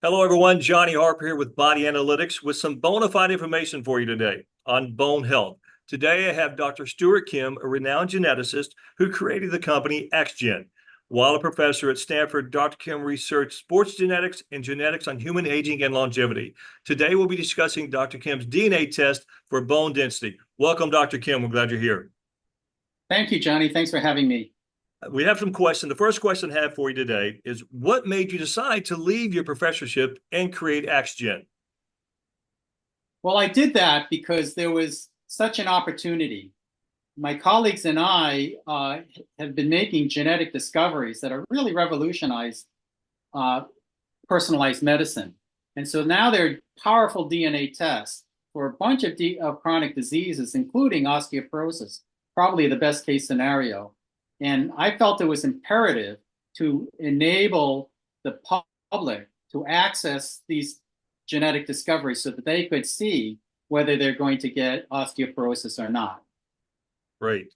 Hello, everyone. Johnny Harper here with Body Analytics with some bona fide information for you today on bone health. Today, I have Dr. Stuart Kim, a renowned geneticist who created the company XGen. While a professor at Stanford, Dr. Kim researched sports genetics and genetics on human aging and longevity. Today, we'll be discussing Dr. Kim's DNA test for bone density. Welcome, Dr. Kim. We're glad you're here. Thank you, Johnny. Thanks for having me. We have some questions. The first question I have for you today is what made you decide to leave your professorship and create XGen? Well, I did that because there was such an opportunity. My colleagues and I have been making genetic discoveries that are really revolutionized uh, personalized medicine. And so now there are powerful DNA tests for a bunch of chronic diseases, including osteoporosis, probably the best case scenario. And I felt it was imperative to enable the public to access these genetic discoveries so that they could see whether they're going to get osteoporosis or not. Great.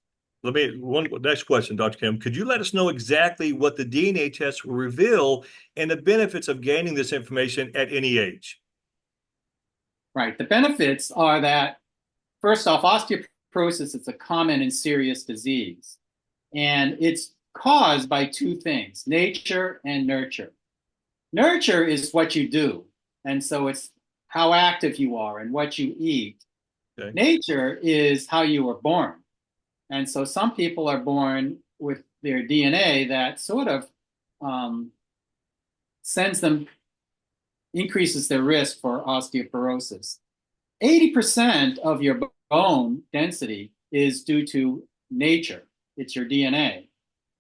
One next question, Dr. Kim. Could you let us know exactly what the DNA test will reveal and the benefits of gaining this information at any age? Right. The benefits are that, first off, osteoporosis is a common and serious disease. And it's caused by two things, nature and nurture. Nurture is what you do. And so it's how active you are and what you eat. Okay. Nature is how you were born. And so some people are born with their DNA that sort of sends them, increases their risk for osteoporosis. 80% of your bone density is due to nature. It's your DNA.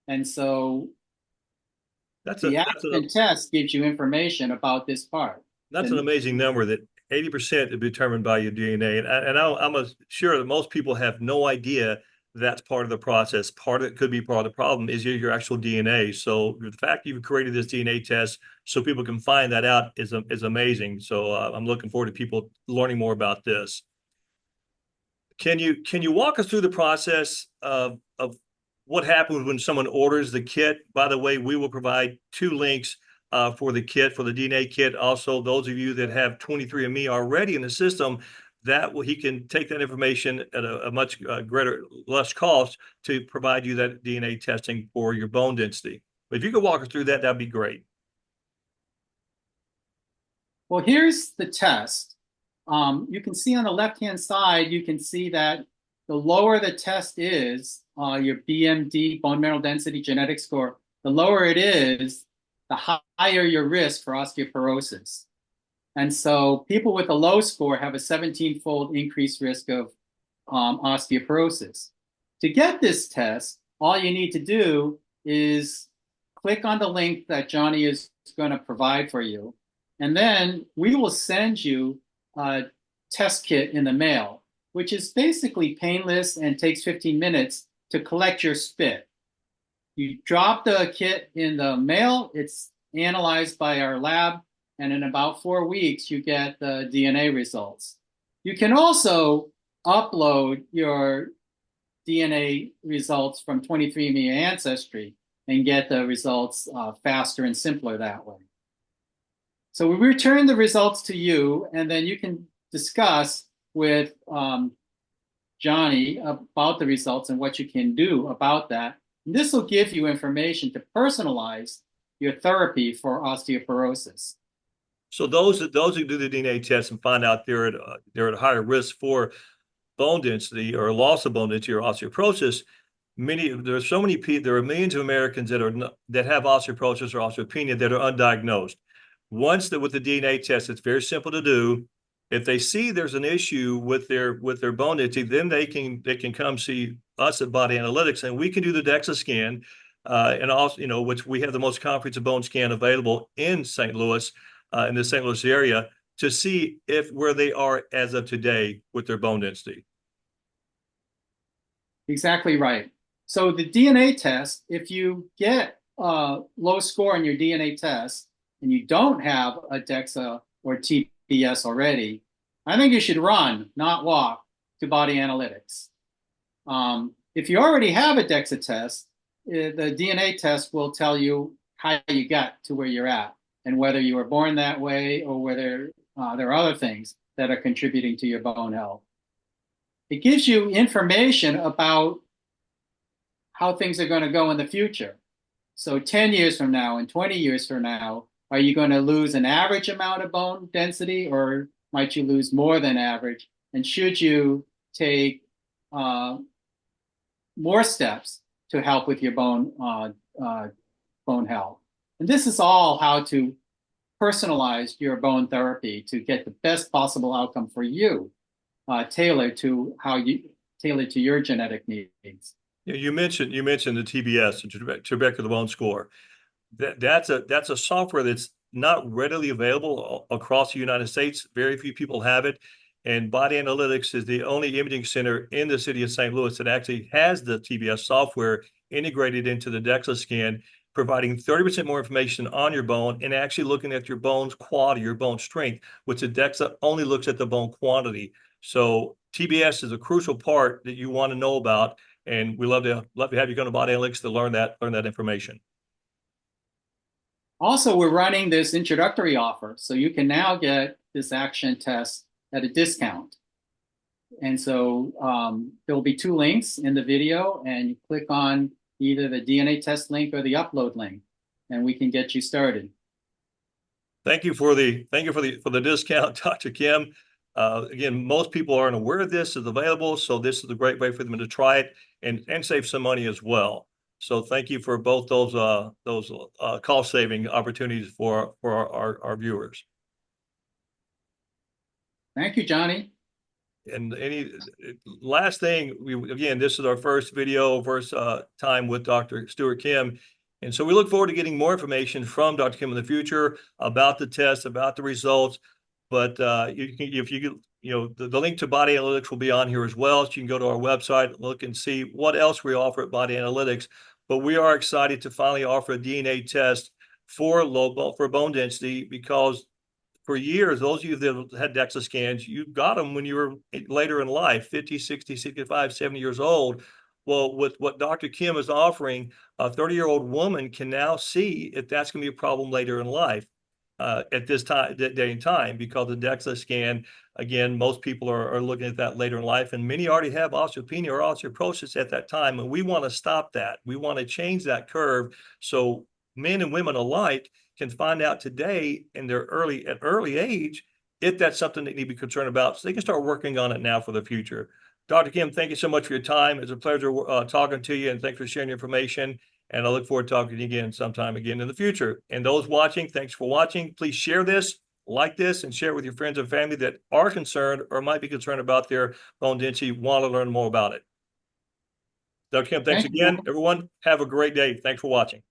And so the Aspen test gives you information about this part. That's an amazing number that 80% is determined by your DNA. And I'm sure that most people have no idea that's part of the process. Part of it could be part of the problem is your actual DNA. So the fact you've created this DNA test so people can find that out is amazing. So I'm looking forward to people learning more about this. Can you walk us through the process of what happens when someone orders the kit? By the way, we will provide two links for the kit, for the DNA kit. Also, those of you that have 23andMe already in the system, he can take that information at a much less cost to provide you that DNA testing for your bone density. But if you could walk us through that, that'd be great. Well, here's the test. You can see on the left-hand side, you can see that the lower the test is, your BMD, bone mineral density genetic score, the lower it is, the higher your risk for osteoporosis. And so people with a low score have a 17-fold increased risk of osteoporosis. To get this test, all you need to do is click on the link that Johnny is going to provide for you. And then we will send you a test kit in the mail, which is basically painless and takes 15 minutes to collect your spit. You drop the kit in the mail, it's analyzed by our lab, and in about 4 weeks, you get the DNA results. You can also upload your DNA results from 23andMe Ancestry and get the results faster and simpler that way. So we return the results to you, and then you can discuss with Johnny about the results and what you can do about that. And this will give you information to personalize your therapy for osteoporosis. So those who do the DNA test and find out they're at higher risk for bone density or loss of bone density or osteoporosis, there are millions of Americans that have osteoporosis or osteopenia that are undiagnosed. With the DNA test, it's very simple to do. If they see there's an issue with their bone density, then they can come see us at Body Analytics, and we can do the DEXA scan, and also which we have the most comprehensive bone scan available in St. Louis, in the St. Louis area, to see where they are as of today with their bone density. Exactly right. So the DNA test, if you get a low score on your DNA test and you don't have a DEXA or TPS already, I think you should run, not walk, to Body Analytics. If you already have a DEXA test, the DNA test will tell you how you got to where you're at. and whether you were born that way or whether there are other things that are contributing to your bone health. It gives you information about how things are going to go in the future. So 10 years from now and 20 years from now, are you going to lose an average amount of bone density, or might you lose more than average? And should you take more steps to help with your bone health? And this is all how to personalize your bone therapy to get the best possible outcome for you, tailored to your genetic needs. You mentioned the TBS, the trabecular bone score. That's a software that's not readily available across the United States. Very few people have it. And Body Analytics is the only imaging center in the city of St. Louis that actually has the TBS software integrated into the DEXA scan, providing 30% more information on your bone and actually looking at your bone's quality, your bone strength, which the DEXA only looks at the bone quantity. So TBS is a crucial part that you want to know about, and we love to have you come to Body Analytics to learn that information. Also, we're running this introductory offer, so you can now get this action test at a discount. And so there will be 2 links in the video, and you click on either the DNA test link or the upload link, and we can get you started. Thank you for the discount, Dr. Kim. Again, most people aren't aware of this is available, so this is a great way for them to try it and save some money as well. So thank you for both those cost saving opportunities for our viewers. Thank you, Johnny. And any last thing, again, this is our first time with Dr. Stuart Kim. And so we look forward to getting more information from Dr. Kim in the future about the test, about the results. But the link to Body Analytics will be on here as well. So you can go to our website, look and see what else we offer at Body Analytics. But we are excited to finally offer a DNA test for bone density, because for years, those of you that had DEXA scans, you got them when you were later in life, 50, 60, 65, 70 years old. Well, with what Dr. Kim is offering, a 30-year-old woman can now see if that's going to be a problem later in life at this day and time, because the DEXA scan, again, most people are looking at that later in life, and many already have osteopenia or osteoporosis at that time, and we want to stop that. We want to change that curve so men and women alike can find out today in their early age if that's something they need to be concerned about, so they can start working on it now for the future. Dr. Kim, thank you so much for your time. It's a pleasure talking to you, and thanks for sharing your information. And I look forward to talking to you again sometime again in the future. And those watching, thanks for watching. Please share this, like this, and share it with your friends and family that are concerned or might be concerned about their bone density, want to learn more about it. Dr. Kim, thanks again. Everyone, have a great day. Thanks for watching.